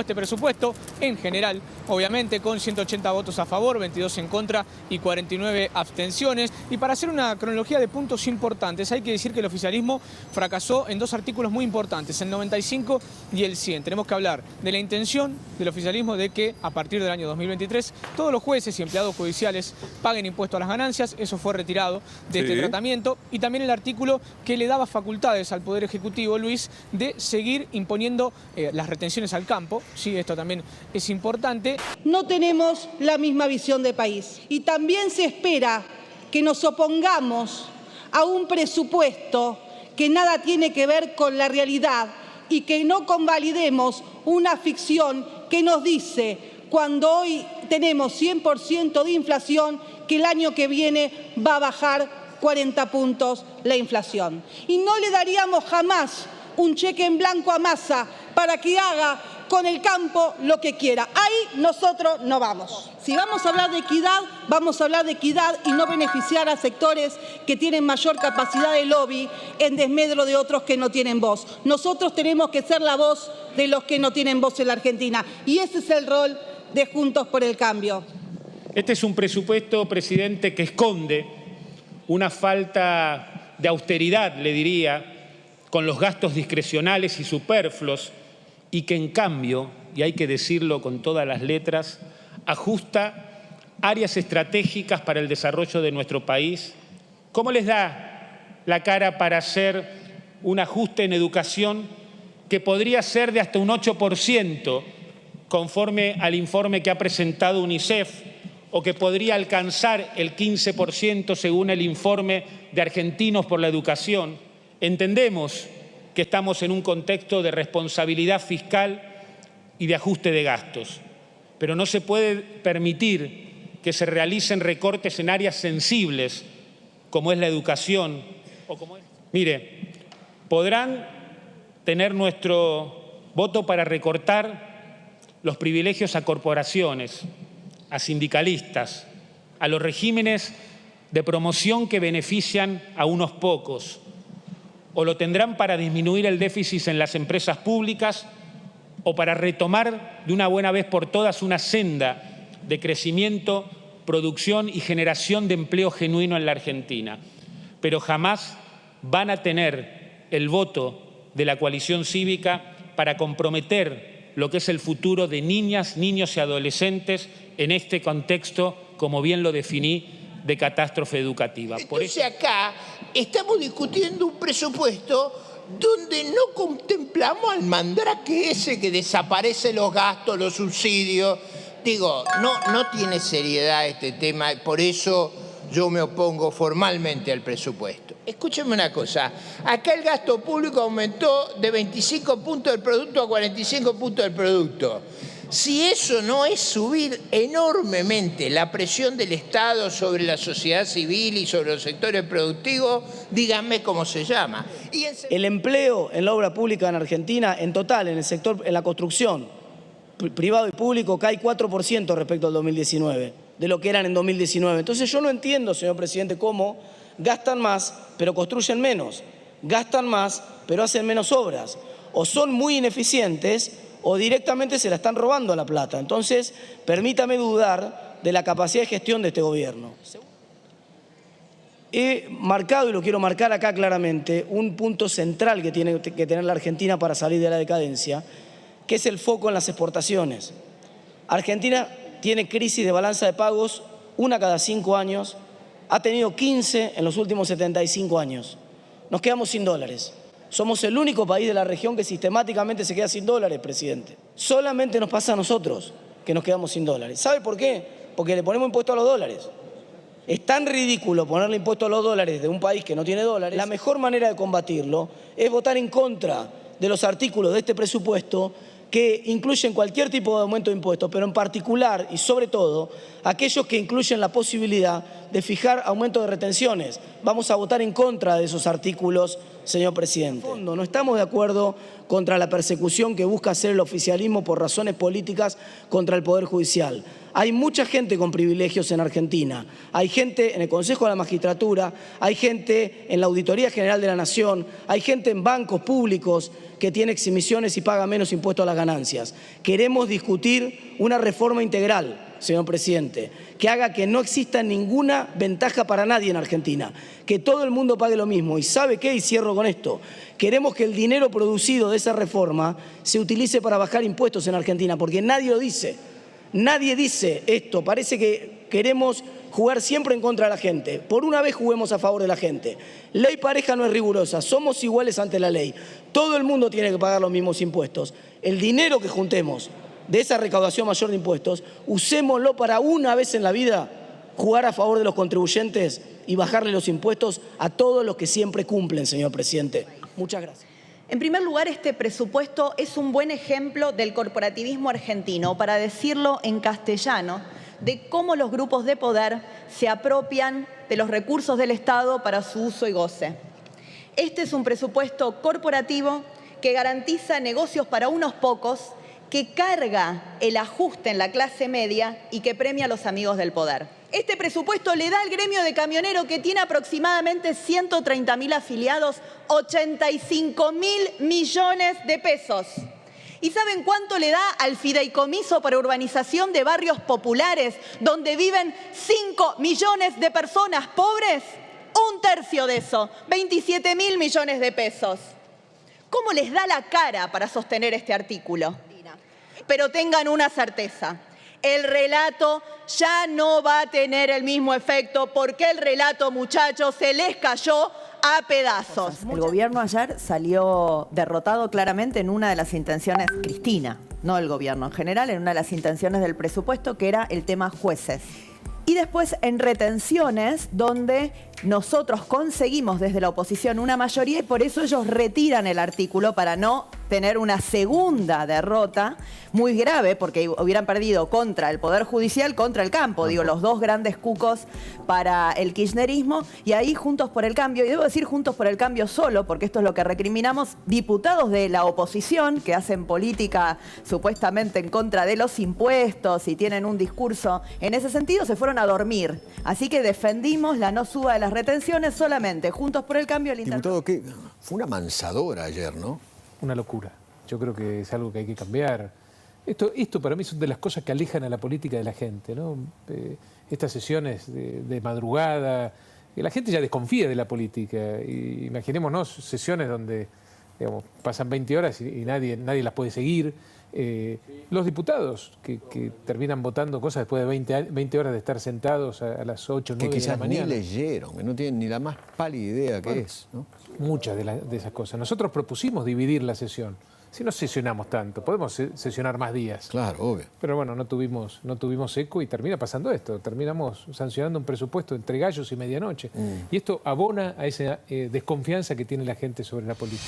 este presupuesto en general, obviamente con 180 votos a favor, 22 en contra y 49 abstenciones. Y para hacer una cronología de puntos importantes, hay que decir que el oficialismo fracasó en dos artículos muy importantes, el 95 y el 100. Tenemos que hablar de la intención del oficialismo de que a partir del año 2023 todos los jueces y empleados judiciales paguen impuesto a las ganancias. Eso fue retirado de este tratamiento. Y también el artículo que le daba facultades al Poder Ejecutivo, Luis, de seguir imponiendo las retenciones al campo. Sí, esto también es importante. No tenemos la misma visión de país y también se espera que nos opongamos a un presupuesto que nada tiene que ver con la realidad y que no convalidemos una ficción que nos dice, cuando hoy tenemos 100% de inflación, que el año que viene va a bajar 40 puntos la inflación. Y no le daríamos jamás un cheque en blanco a Massa para que haga con el campo lo que quiera. Ahí nosotros no vamos. Si vamos a hablar de equidad, vamos a hablar de equidad y no beneficiar a sectores que tienen mayor capacidad de lobby en desmedro de otros que no tienen voz. Nosotros tenemos que ser la voz de los que no tienen voz en la Argentina. Y ese es el rol de Juntos por el Cambio. Este es un presupuesto, presidente, que esconde una falta de austeridad, le diría, con los gastos discrecionales y superfluos, y que en cambio, y hay que decirlo con todas las letras, ajusta áreas estratégicas para el desarrollo de nuestro país. ¿Cómo les da la cara para hacer un ajuste en educación que podría ser de hasta un 8%, conforme al informe que ha presentado UNICEF, o que podría alcanzar el 15% según el informe de Argentinos por la Educación? Entendemos que estamos en un contexto de responsabilidad fiscal y de ajuste de gastos, pero no se puede permitir que se realicen recortes en áreas sensibles como es la educación. Mire, podrán tener nuestro voto para recortar los privilegios a corporaciones, a sindicalistas, a los regímenes de promoción que benefician a unos pocos, o lo tendrán para disminuir el déficit en las empresas públicas o para retomar de una buena vez por todas una senda de crecimiento, producción y generación de empleo genuino en la Argentina. Pero jamás van a tener el voto de la coalición cívica para comprometer lo que es el futuro de niñas, niños y adolescentes en este contexto, como bien lo definí, de catástrofe educativa. Entonces acá estamos discutiendo un presupuesto donde no contemplamos al mandrake ese que desaparece los gastos, los subsidios. Digo, no tiene seriedad este tema, por eso yo me opongo formalmente al presupuesto. Escúcheme una cosa, acá el gasto público aumentó de 25 puntos del producto a 45 puntos del producto. Si eso no es subir enormemente la presión del Estado sobre la sociedad civil y sobre los sectores productivos, díganme cómo se llama. El empleo en la obra pública en Argentina, en total, en el sector, en la construcción, privado y público, cae 4% respecto al 2019, de lo que eran en 2019. Entonces yo no entiendo, señor presidente, cómo gastan más, pero construyen menos. Gastan más, pero hacen menos obras. O son muy ineficientes o directamente se la están robando a la plata. Entonces, permítame dudar de la capacidad de gestión de este gobierno. He marcado, y lo quiero marcar acá claramente, un punto central que tiene que tener la Argentina para salir de la decadencia, que es el foco en las exportaciones. Argentina tiene crisis de balanza de pagos una cada 5 años, ha tenido 15 en los últimos 75 años. Nos quedamos sin dólares. Somos el único país de la región que sistemáticamente se queda sin dólares, presidente. Solamente nos pasa a nosotros que nos quedamos sin dólares. ¿Sabe por qué? Porque le ponemos impuesto a los dólares. Es tan ridículo ponerle impuesto a los dólares de un país que no tiene dólares. La mejor manera de combatirlo es votar en contra de los artículos de este presupuesto que incluyen cualquier tipo de aumento de impuestos, pero en particular y sobre todo aquellos que incluyen la posibilidad de fijar aumento de retenciones. Vamos a votar en contra de esos artículos, señor presidente. No estamos de acuerdo contra la persecución que busca hacer el oficialismo por razones políticas contra el Poder Judicial. Hay mucha gente con privilegios en Argentina. Hay gente en el Consejo de la Magistratura, hay gente en la Auditoría General de la Nación, hay gente en bancos públicos que tiene exhibiciones y paga menos impuestos a las ganancias. Queremos discutir una reforma integral, señor presidente, que haga que no exista ninguna ventaja para nadie en Argentina, que todo el mundo pague lo mismo. ¿Y sabe qué? Y cierro con esto. Queremos que el dinero producido de esa reforma se utilice para bajar impuestos en Argentina, porque nadie lo dice. Nadie dice esto. Parece que queremos jugar siempre en contra de la gente. Por una vez juguemos a favor de la gente. Ley pareja no es rigurosa. Somos iguales ante la ley. Todo el mundo tiene que pagar los mismos impuestos. El dinero que juntemos de esa recaudación mayor de impuestos, usémoslo para una vez en la vida jugar a favor de los contribuyentes y bajarle los impuestos a todos los que siempre cumplen, señor presidente. Muchas gracias. En primer lugar, este presupuesto es un buen ejemplo del corporativismo argentino, para decirlo en castellano, de cómo los grupos de poder se apropian de los recursos del Estado para su uso y goce. Este es un presupuesto corporativo que garantiza negocios para unos pocos, que carga el ajuste en la clase media y que premia a los amigos del poder. Este presupuesto le da al gremio de camioneros, que tiene aproximadamente 130.000 afiliados, 85.000 millones de pesos. ¿Y saben cuánto le da al fideicomiso para urbanización de barrios populares, donde viven 5 millones de personas pobres? Un tercio de eso, 27.000 millones de pesos. ¿Cómo les da la cara para sostener este artículo? Pero tengan una certeza. El relato ya no va a tener el mismo efecto, porque el relato, muchachos, se les cayó a pedazos. El gobierno ayer salió derrotado claramente en una de las intenciones, Cristina, no el gobierno en general, en una de las intenciones del presupuesto, que era el tema jueces. Y después en retenciones, donde nosotros conseguimos desde la oposición una mayoría, y por eso ellos retiran el artículo, para no tener una segunda derrota muy grave, porque hubieran perdido contra el Poder Judicial, contra el campo, digo, los dos grandes cucos para el kirchnerismo. Y ahí Juntos por el Cambio, y debo decir Juntos por el Cambio solo, porque esto es lo que recriminamos, diputados de la oposición que hacen política supuestamente en contra de los impuestos y tienen un discurso en ese sentido, se fueron a dormir. Así que defendimos la no suba de las retenciones solamente. Juntos por el Cambio. Diputado, que fue una mansadora ayer, ¿no? Una locura. Yo creo que es algo que hay que cambiar. Esto para mí son de las cosas que alejan a la política de la gente, ¿no? Estas sesiones de madrugada, la gente ya desconfía de la política. Y imaginémonos sesiones donde, digamos, pasan 20 horas y nadie las puede seguir. Los diputados que terminan votando cosas después de 20 horas de estar sentados a las 8 o 9 de la mañana. Que quizás ni leyeron, que no tienen ni la más pálida idea qué es, ¿no? Muchas de esas cosas. Nosotros propusimos dividir la sesión. Si no sesionamos tanto, podemos sesionar más días. Claro, obvio. Pero bueno, no tuvimos eco y termina pasando esto. Terminamos sancionando un presupuesto entre gallos y medianoche. Y esto abona a esa desconfianza que tiene la gente sobre la política.